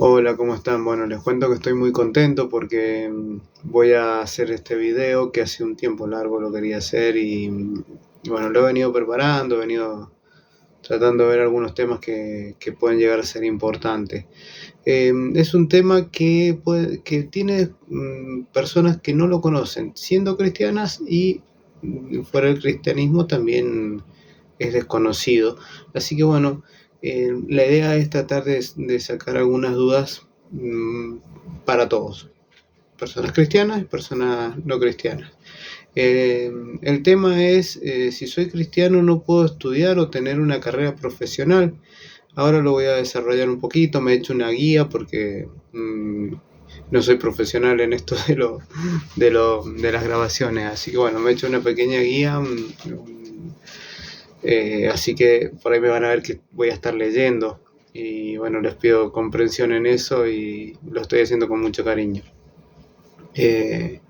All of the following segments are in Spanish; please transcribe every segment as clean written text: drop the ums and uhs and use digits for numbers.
Hola, ¿cómo están? Bueno, les cuento que estoy muy contento porque voy a hacer este video que hace un tiempo largo lo quería hacer y bueno, lo he venido preparando, he venido tratando de ver algunos temas que pueden llegar a ser importantes. Es un tema que tiene personas que no lo conocen, siendo cristianas y fuera del cristianismo también es desconocido. Así que bueno, la idea es tratar de sacar algunas dudas para todos, personas cristianas y personas no cristianas. El tema es, si soy cristiano no puedo estudiar o tener una carrera profesional. Ahora lo voy a desarrollar un poquito, me he hecho una guía porque no soy profesional en esto de las grabaciones, así que bueno, me he hecho una pequeña guía, así que por ahí me van a ver que voy a estar leyendo y bueno, les pido comprensión en eso y lo estoy haciendo con mucho cariño. Hay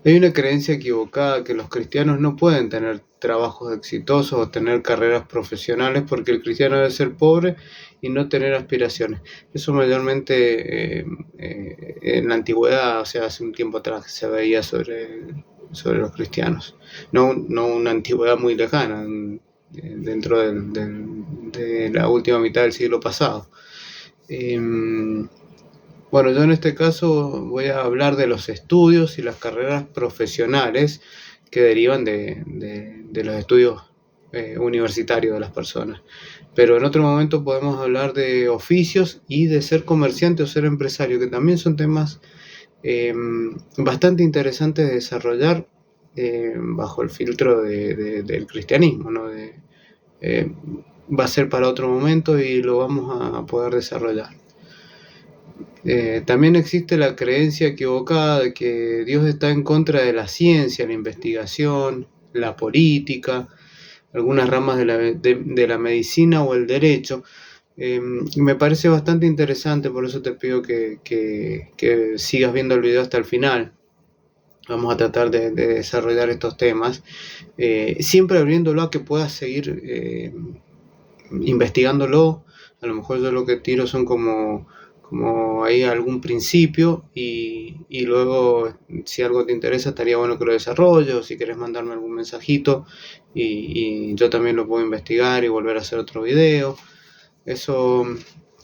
una creencia equivocada que los cristianos no pueden tener trabajos exitosos o tener carreras profesionales porque el cristiano debe ser pobre y no tener aspiraciones. Eso mayormente en la antigüedad, o sea, hace un tiempo atrás se veía sobre los cristianos. No una antigüedad muy lejana, dentro de la última mitad del siglo pasado. Bueno, yo en este caso voy a hablar de los estudios y las carreras profesionales que derivan de los estudios universitarios de las personas. Pero en otro momento podemos hablar de oficios y de ser comerciante o ser empresario, que también son temas bastante interesantes de desarrollar bajo el filtro del cristianismo, ¿no? Va a ser para otro momento y lo vamos a poder desarrollar. También existe la creencia equivocada de que Dios está en contra de la ciencia, la investigación, la política, algunas ramas de la medicina o el derecho. Me parece bastante interesante, por eso te pido que sigas viendo el video hasta el final. Vamos a tratar de desarrollar estos temas, siempre abriéndolo a que puedas seguir investigándolo. A lo mejor yo lo que tiro son como ahí algún principio y luego si algo te interesa estaría bueno que lo desarrolle, o si querés mandarme algún mensajito y yo también lo puedo investigar y volver a hacer otro video. Eso,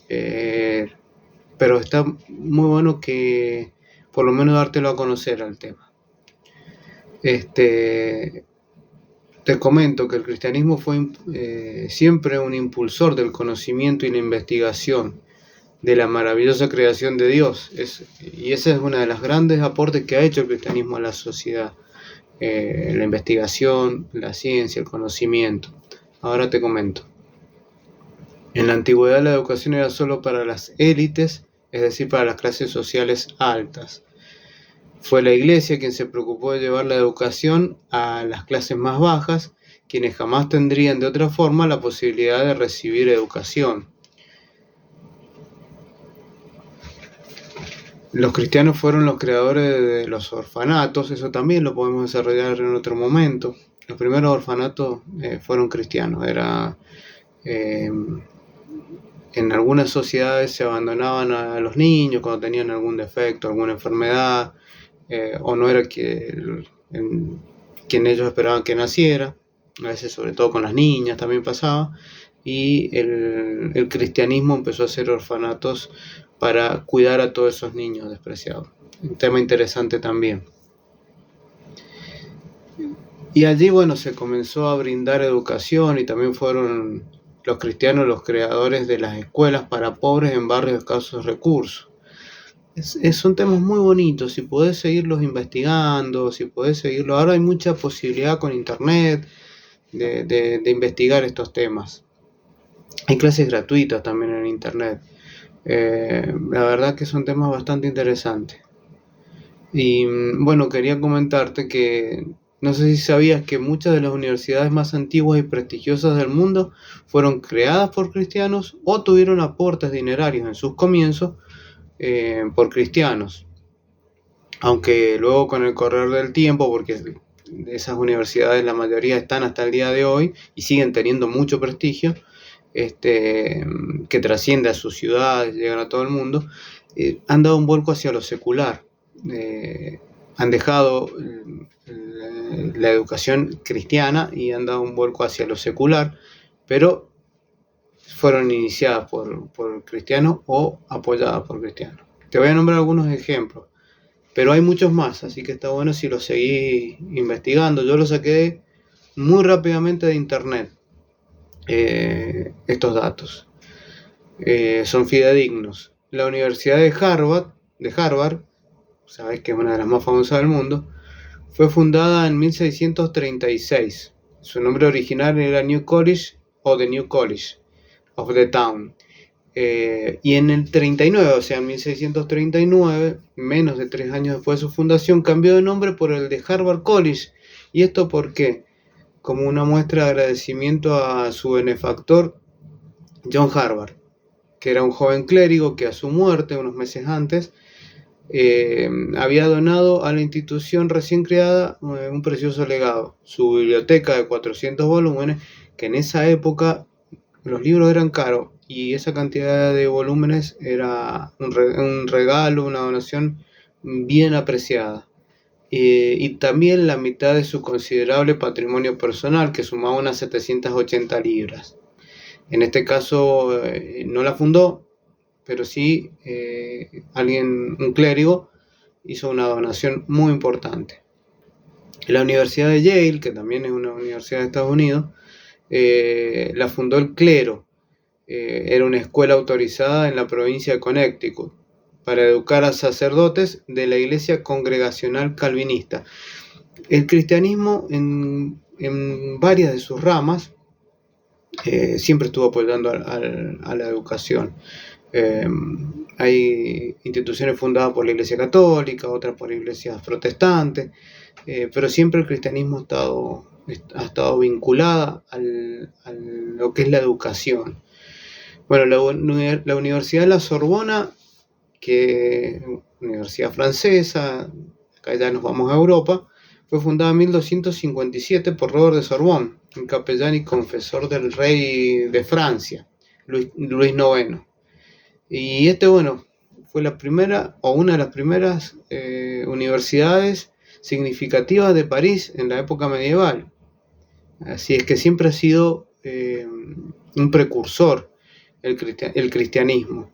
pero está muy bueno que por lo menos dártelo a conocer al tema. Te comento que el cristianismo fue siempre un impulsor del conocimiento y la investigación de la maravillosa creación de Dios. Y ese es uno de los grandes aportes que ha hecho el cristianismo a la sociedad. La investigación, la ciencia, el conocimiento. Ahora te comento. En la antigüedad la educación era solo para las élites, es decir, para las clases sociales altas. Fue la Iglesia quien se preocupó de llevar la educación a las clases más bajas, quienes jamás tendrían de otra forma la posibilidad de recibir educación. Los cristianos fueron los creadores de los orfanatos, eso también lo podemos desarrollar en otro momento. Los primeros orfanatos fueron cristianos, en algunas sociedades se abandonaban a los niños cuando tenían algún defecto, alguna enfermedad, o no era quien ellos esperaban que naciera. A veces, sobre todo con las niñas, también pasaba. Y el cristianismo empezó a hacer orfanatos para cuidar a todos esos niños despreciados. Un tema interesante también. Y allí, bueno, se comenzó a brindar educación y también fueron los cristianos los creadores de las escuelas para pobres en barrios de escasos recursos. Son temas muy bonitos, si podés seguirlos investigando, si podés seguirlo. Ahora hay mucha posibilidad con internet de investigar estos temas. Hay clases gratuitas también en internet. La verdad que son temas bastante interesantes. Y bueno, quería comentarte que no sé si sabías que muchas de las universidades más antiguas y prestigiosas del mundo fueron creadas por cristianos o tuvieron aportes dinerarios en sus comienzos por cristianos. Aunque luego con el correr del tiempo, porque esas universidades la mayoría están hasta el día de hoy y siguen teniendo mucho prestigio, que trasciende a sus ciudades, llegan a todo el mundo, han dado un vuelco hacia lo secular. Han dejado la educación cristiana y han dado un vuelco hacia lo secular, pero fueron iniciadas por cristianos o apoyadas por cristianos. Te voy a nombrar algunos ejemplos, pero hay muchos más, así que está bueno si los seguís investigando. Yo los saqué muy rápidamente de internet, estos datos. Son fidedignos. La Universidad de Harvard, sabes que es una de las más famosas del mundo, fue fundada en 1636. Su nombre original era New College o The New College of the Town. Y en el 39, o sea, en 1639, menos de 3 años después de su fundación, cambió de nombre por el de Harvard College. ¿Y esto por qué? Como una muestra de agradecimiento a su benefactor John Harvard, que era un joven clérigo que a su muerte, unos meses antes, había donado a la institución recién creada un precioso legado, su biblioteca de 400 volúmenes, que en esa época los libros eran caros y esa cantidad de volúmenes era un regalo, una donación bien apreciada. Y también la mitad de su considerable patrimonio personal, que sumaba unas 780 libras. En este caso no la fundó, pero sí un clérigo, hizo una donación muy importante. La Universidad de Yale, que también es una universidad de Estados Unidos, la fundó el clero. Era una escuela autorizada en la provincia de Connecticut para educar a sacerdotes de la iglesia congregacional calvinista. El cristianismo en varias de sus ramas siempre estuvo apoyando a la educación. Hay instituciones fundadas por la Iglesia Católica, otras por iglesias protestantes, pero siempre el cristianismo ha estado vinculada a lo que es la educación. Bueno, la Universidad de la Sorbona, que es una universidad francesa, acá ya nos vamos a Europa, fue fundada en 1257 por Robert de Sorbonne, un capellán y confesor del rey de Francia, Luis IX. Y fue la primera o una de las primeras universidades significativas de París en la época medieval. Así es que siempre ha sido un precursor el cristianismo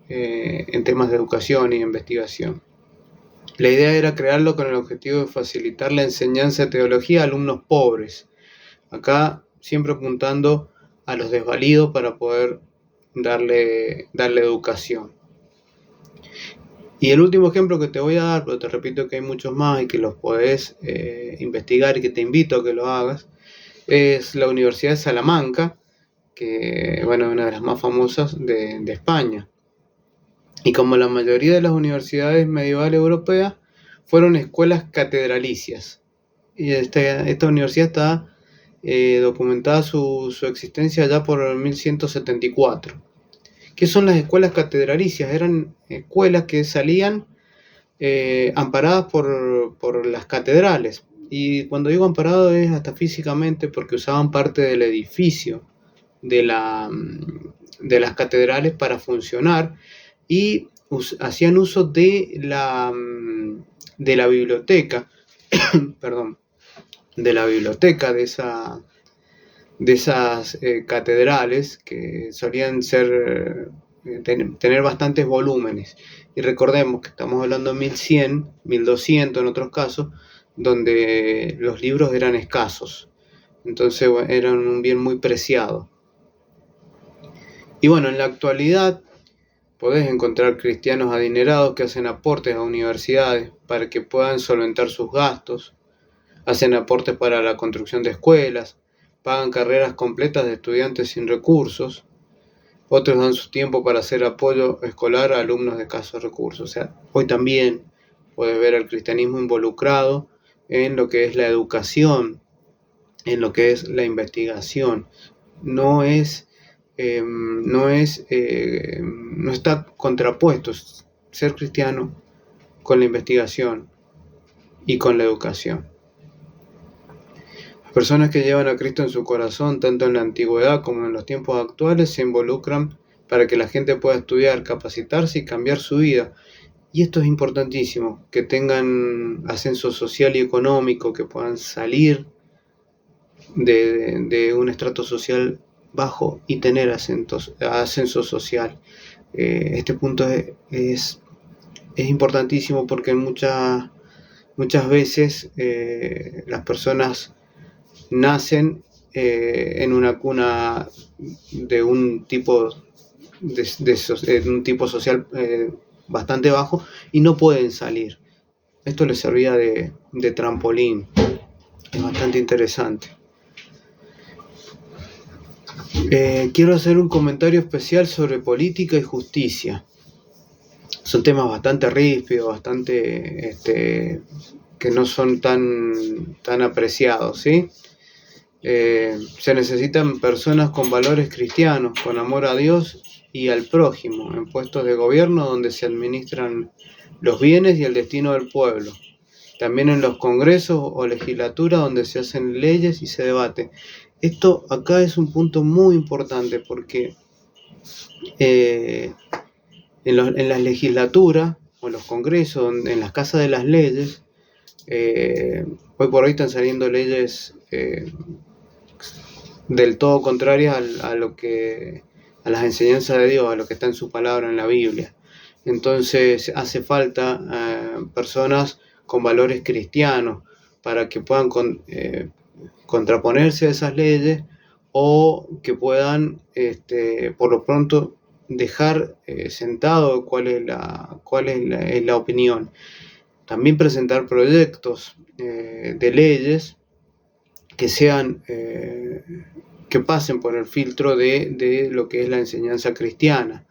en temas de educación y investigación. La idea era crearlo con el objetivo de facilitar la enseñanza de teología a alumnos pobres, acá siempre apuntando a los desvalidos para poder darle educación. Y el último ejemplo que te voy a dar, pero te repito que hay muchos más y que los podés investigar y que te invito a que lo hagas, es la Universidad de Salamanca, que es una de las más famosas de España. Y como la mayoría de las universidades medievales europeas, fueron escuelas catedralicias. Y esta universidad está documentada su existencia ya por 1174. ¿Qué son las escuelas catedralicias? Eran escuelas que salían amparadas por las catedrales. Y cuando digo amparado es hasta físicamente, porque usaban parte del edificio de las catedrales para funcionar y hacían uso de la biblioteca, perdón, de la biblioteca de esas catedrales, que solían tener bastantes volúmenes. Y recordemos que estamos hablando de 1100, 1200 en otros casos, donde los libros eran escasos. Entonces eran un bien muy preciado. Y en la actualidad podés encontrar cristianos adinerados que hacen aportes a universidades para que puedan solventar sus gastos, hacen aportes para la construcción de escuelas, pagan carreras completas de estudiantes sin recursos, otros dan su tiempo para hacer apoyo escolar a alumnos de escasos recursos. O sea, hoy también puedes ver al cristianismo involucrado en lo que es la educación, en lo que es la investigación. No está contrapuesto ser cristiano con la investigación y con la educación. Personas que llevan a Cristo en su corazón, tanto en la antigüedad como en los tiempos actuales, se involucran para que la gente pueda estudiar, capacitarse y cambiar su vida. Y esto es importantísimo, que tengan ascenso social y económico, que puedan salir de un estrato social bajo y tener ascenso social. Este punto es importantísimo porque muchas veces las personas nacen en una cuna de un tipo de un tipo social bastante bajo y no pueden salir. Esto les servía de trampolín. Es bastante interesante. Quiero hacer un comentario especial sobre política y justicia. Son temas bastante ríspidos, bastante que no son tan apreciados, ¿sí? Se necesitan personas con valores cristianos, con amor a Dios y al prójimo, en puestos de gobierno donde se administran los bienes y el destino del pueblo. También en los congresos o legislaturas donde se hacen leyes y se debate. Esto acá es un punto muy importante porque en las legislaturas o en los congresos, en las casas de las leyes, hoy por hoy están saliendo leyes del todo contrarias a las enseñanzas de Dios, a lo que está en su palabra en la Biblia. Entonces hace falta personas con valores cristianos para que puedan contraponerse a esas leyes o que puedan por lo pronto dejar sentado cuál es la opinión. También presentar proyectos de leyes que sean que pasen por el filtro de lo que es la enseñanza cristiana.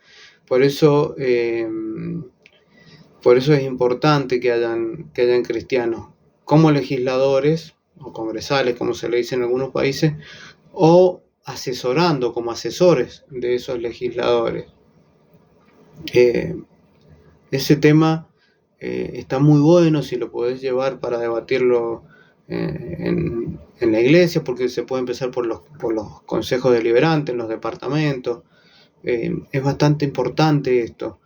Por eso es importante que hayan cristianos como legisladores o congresales, como se le dice en algunos países, o asesorando como asesores de esos legisladores. Ese tema está muy bueno si lo podés llevar para debatirlo en la iglesia, porque se puede empezar por los consejos deliberantes, en los departamentos. Es bastante importante esto.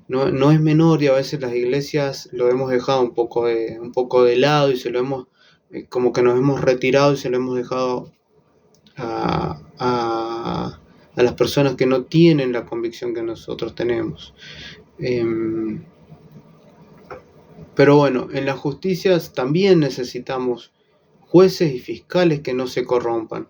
No es menor, y a veces las iglesias lo hemos dejado un poco de lado y se lo hemos como que nos hemos retirado y se lo hemos dejado a las personas que no tienen la convicción que nosotros tenemos. Pero bueno, en las justicias también necesitamos jueces y fiscales que no se corrompan,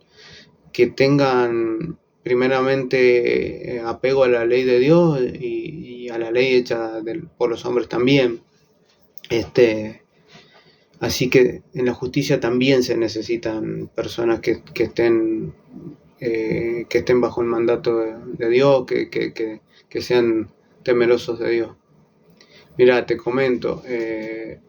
que tengan primeramente apego a la ley de Dios y a la ley hecha por los hombres también. Así que en la justicia también se necesitan personas que estén bajo el mandato de Dios, que sean temerosos de Dios. Mira, te comento, en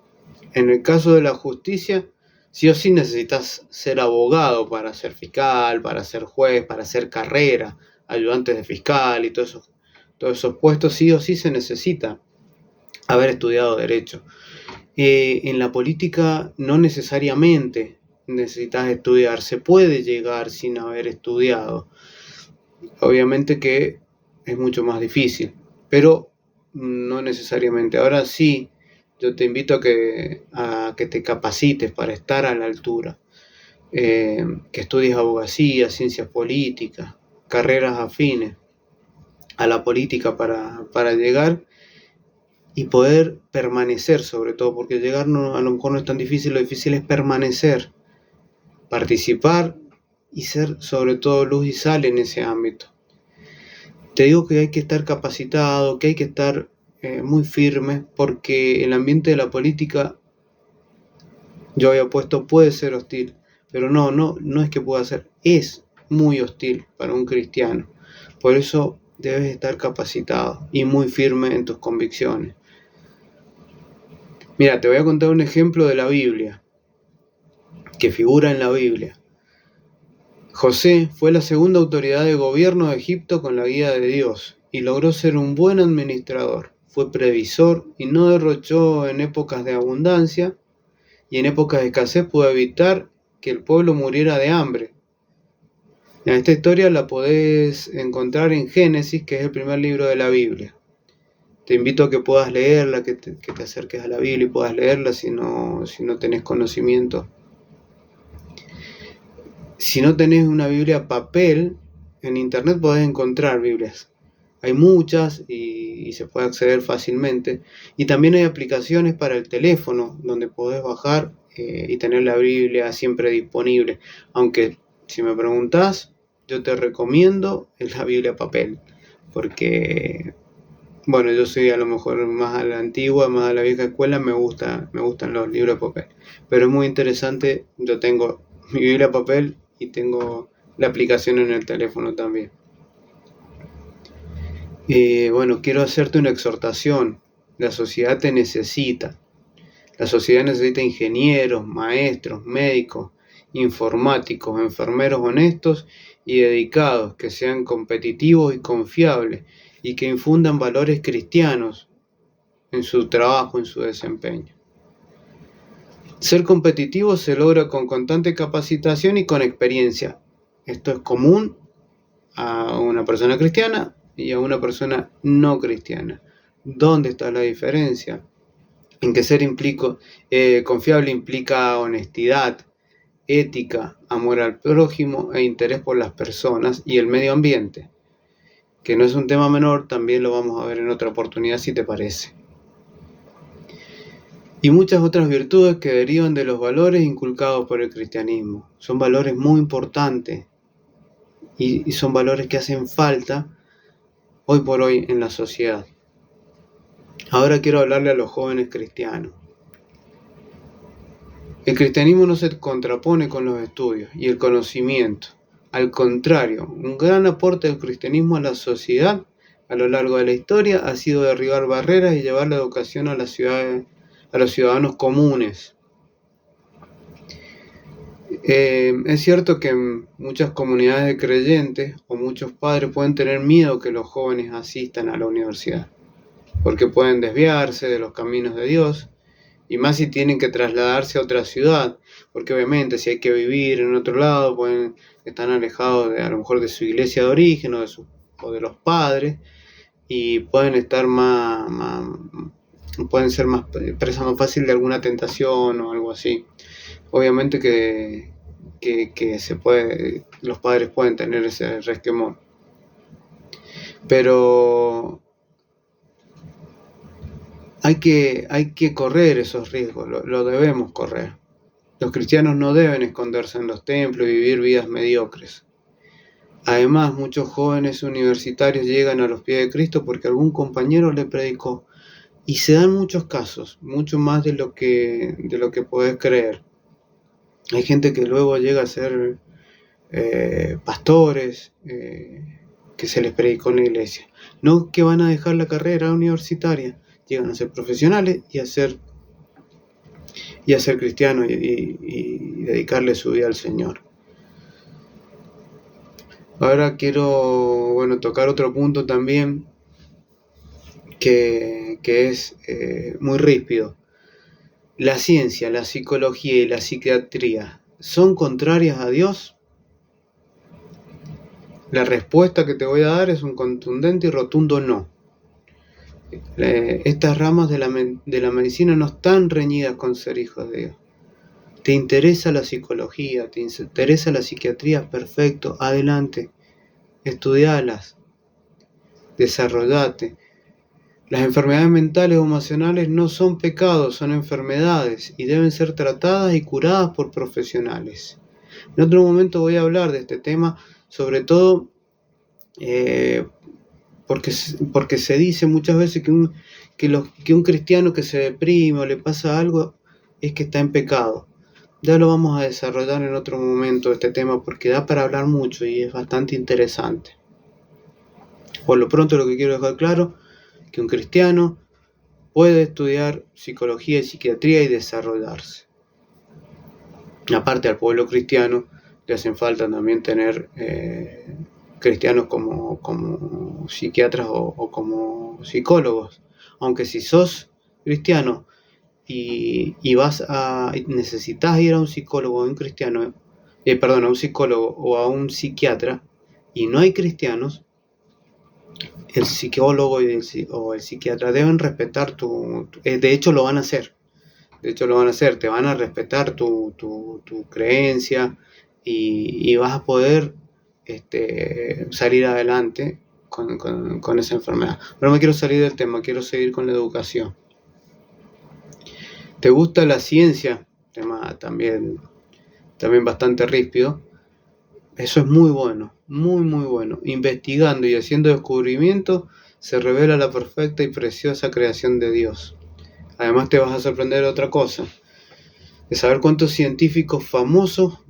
el caso de la justicia, sí o sí necesitas ser abogado para ser fiscal, para ser juez, para hacer carrera, ayudantes de fiscal y todos esos puestos, sí o sí se necesita haber estudiado derecho. En la política no necesariamente necesitas estudiar, se puede llegar sin haber estudiado. Obviamente que es mucho más difícil, pero no necesariamente. Ahora sí, yo te invito a que te capacites para estar a la altura, que estudies abogacía, ciencias políticas, carreras afines a la política para llegar y poder permanecer, sobre todo, porque llegar a lo mejor no es tan difícil, lo difícil es permanecer, participar y ser sobre todo luz y sal en ese ámbito. Te digo que hay que estar capacitado, que hay que estar muy firme, porque el ambiente de la política, yo había puesto, puede ser hostil, pero no es que pueda ser, es muy hostil para un cristiano. Por eso debes estar capacitado y muy firme en tus convicciones. Mira, te voy a contar un ejemplo de la Biblia, que figura en la Biblia. José fue la segunda autoridad de gobierno de Egipto con la guía de Dios y logró ser un buen administrador. Fue previsor y no derrochó en épocas de abundancia, y en épocas de escasez pudo evitar que el pueblo muriera de hambre. Esta historia la podés encontrar en Génesis, que es el primer libro de la Biblia. Te invito a que puedas leerla, que te acerques a la Biblia y puedas leerla si no tenés conocimiento. Si no tenés una Biblia papel, en internet podés encontrar Biblias. Hay muchas y se puede acceder fácilmente. Y también hay aplicaciones para el teléfono donde podés bajar y tener la Biblia siempre disponible. Aunque si me preguntás, yo te recomiendo la Biblia papel. Porque, bueno, yo soy a lo mejor más a la antigua, más a la vieja escuela, me gustan los libros de papel. Pero es muy interesante, yo tengo mi Biblia papel y tengo la aplicación en el teléfono también. Bueno, quiero hacerte una exhortación. La sociedad te necesita. La sociedad necesita ingenieros, maestros, médicos, informáticos, enfermeros honestos y dedicados, que sean competitivos y confiables y que infundan valores cristianos en su trabajo, en su desempeño. Ser competitivo se logra con constante capacitación y con experiencia. Esto es común a una persona cristiana y a una persona no cristiana. ¿Dónde está la diferencia? En que ser confiable implica honestidad, ética, amor al prójimo e interés por las personas y el medio ambiente, que no es un tema menor, también lo vamos a ver en otra oportunidad si te parece. Y muchas otras virtudes que derivan de los valores inculcados por el cristianismo. Son valores muy importantes y son valores que hacen falta hoy por hoy en la sociedad. Ahora quiero hablarle a los jóvenes cristianos. El cristianismo no se contrapone con los estudios y el conocimiento. Al contrario, un gran aporte del cristianismo a la sociedad a lo largo de la historia ha sido derribar barreras y llevar la educación a las ciudades, a los ciudadanos comunes. Es cierto que en muchas comunidades de creyentes o muchos padres pueden tener miedo que los jóvenes asistan a la universidad, porque pueden desviarse de los caminos de Dios, y más si tienen que trasladarse a otra ciudad, porque obviamente si hay que vivir en otro lado, están alejados a lo mejor de su iglesia de origen o de los padres, y pueden estar pueden ser presa más fácil de alguna tentación o algo así. Obviamente que los padres pueden tener ese resquemor, pero hay que correr esos riesgos, lo debemos correr. Los cristianos no deben esconderse en los templos y vivir vidas mediocres. Además, muchos jóvenes universitarios llegan a los pies de Cristo porque algún compañero le predicó. Y se dan muchos casos, mucho más de lo que podés creer. Hay gente que luego llega a ser pastores, que se les predicó en la iglesia. No que van a dejar la carrera universitaria, llegan a ser profesionales y a ser cristianos y dedicarle su vida al Señor. Ahora quiero tocar otro punto también que es muy ríspido. La ciencia, la psicología y la psiquiatría ¿son contrarias a Dios? La respuesta que te voy a dar es un contundente y rotundo no. Estas ramas de la medicina no están reñidas con ser hijos de Dios. ¿Te interesa la psicología? ¿Te interesa la psiquiatría? Perfecto, adelante. Estudialas. Desarrollate. Las enfermedades mentales o emocionales no son pecados, son enfermedades y deben ser tratadas y curadas por profesionales. En otro momento voy a hablar de este tema, sobre todo porque se dice muchas veces que un cristiano que se deprime o le pasa algo es que está en pecado. Ya lo vamos a desarrollar en otro momento este tema porque da para hablar mucho y es bastante interesante. Por lo pronto lo que quiero dejar claro que un cristiano puede estudiar psicología y psiquiatría y desarrollarse. Aparte al pueblo cristiano le hacen falta también tener cristianos como psiquiatras o como psicólogos. Aunque si sos cristiano y necesitas ir a un psicólogo o a un cristiano, a un psicólogo o a un psiquiatra, y no hay cristianos, el psicólogo o el psiquiatra deben respetar de hecho lo van a hacer. Te van a respetar tu creencia y vas a poder salir adelante con esa enfermedad. Pero no me quiero salir del tema, quiero seguir con la educación. ¿Te gusta la ciencia? Tema también bastante ríspido. Eso es muy bueno, muy muy bueno. Investigando y haciendo descubrimientos se revela la perfecta y preciosa creación de Dios. Además te vas a sorprender de otra cosa, de saber cuántos científicos famosos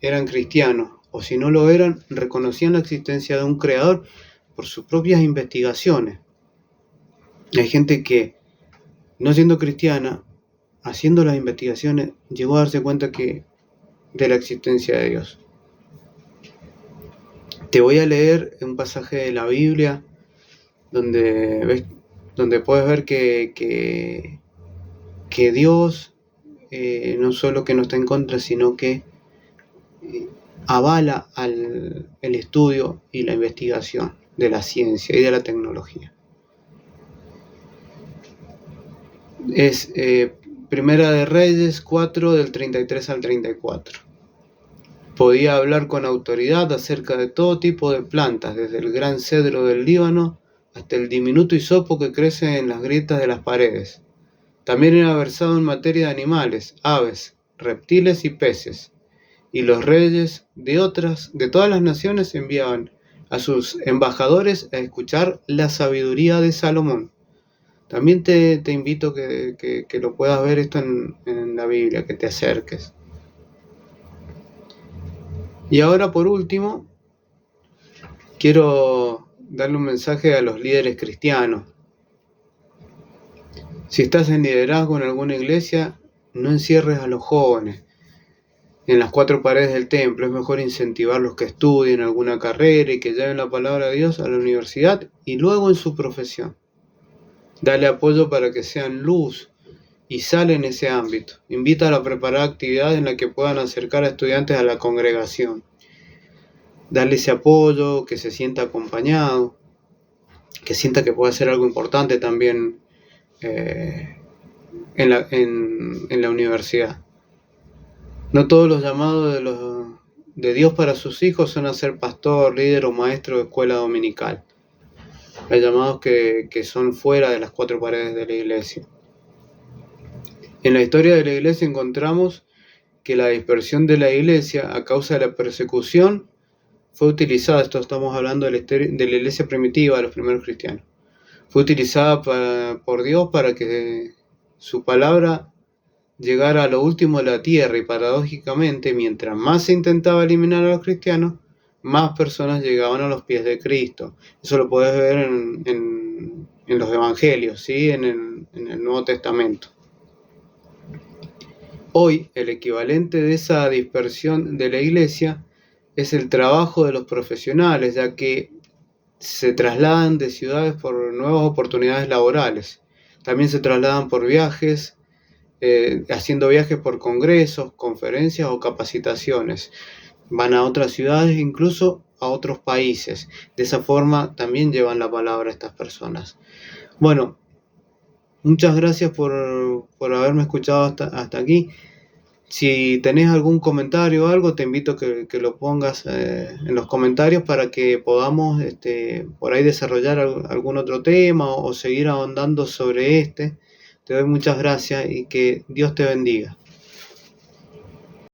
eran cristianos, o si no lo eran, reconocían la existencia de un creador por sus propias investigaciones. Hay gente que, no siendo cristiana, haciendo las investigaciones, llegó a darse cuenta de la existencia de Dios. Te voy a leer un pasaje de la Biblia donde puedes ver que Dios no solo que no está en contra, sino que avala el estudio y la investigación de la ciencia y de la tecnología. Es Primera de Reyes 4, del 33 al 34. Podía hablar con autoridad acerca de todo tipo de plantas, desde el gran cedro del Líbano hasta el diminuto hisopo que crece en las grietas de las paredes. También era versado en materia de animales, aves, reptiles y peces. Y los reyes de todas las naciones enviaban a sus embajadores a escuchar la sabiduría de Salomón. También te invito que lo puedas ver esto en la Biblia, que te acerques. Y ahora, por último, quiero darle un mensaje a los líderes cristianos. Si estás en liderazgo en alguna iglesia, no encierres a los jóvenes en las cuatro paredes del templo. Es mejor incentivarlos que estudien alguna carrera y que lleven la palabra de Dios a la universidad y luego en su profesión. Dale apoyo para que sean luz y sal en ese ámbito. Invítalo a preparar actividades en las que puedan acercar a estudiantes a la congregación. Dale ese apoyo, que se sienta acompañado, que sienta que puede hacer algo importante también en la universidad. No todos los llamados de Dios para sus hijos son a ser pastor, líder o maestro de escuela dominical. Hay llamados que son fuera de las cuatro paredes de la iglesia. En la historia de la iglesia encontramos que la dispersión de la iglesia a causa de la persecución fue utilizada, esto estamos hablando de la iglesia primitiva, de los primeros cristianos, fue utilizada por Dios para que su palabra llegara a lo último de la tierra, y paradójicamente, mientras más se intentaba eliminar a los cristianos, más personas llegaban a los pies de Cristo. Eso lo puedes ver en los evangelios, ¿sí? en el Nuevo Testamento. Hoy, el equivalente de esa dispersión de la iglesia es el trabajo de los profesionales, ya que se trasladan de ciudades por nuevas oportunidades laborales. También se trasladan por viajes, haciendo viajes por congresos, conferencias o capacitaciones. Van a otras ciudades, incluso a otros países. De esa forma también llevan la palabra a estas personas. Bueno, muchas gracias por haberme escuchado hasta aquí. Si tenés algún comentario o algo, te invito a que lo pongas en los comentarios para que podamos por ahí desarrollar algún otro tema o seguir ahondando sobre este. Te doy muchas gracias y que Dios te bendiga.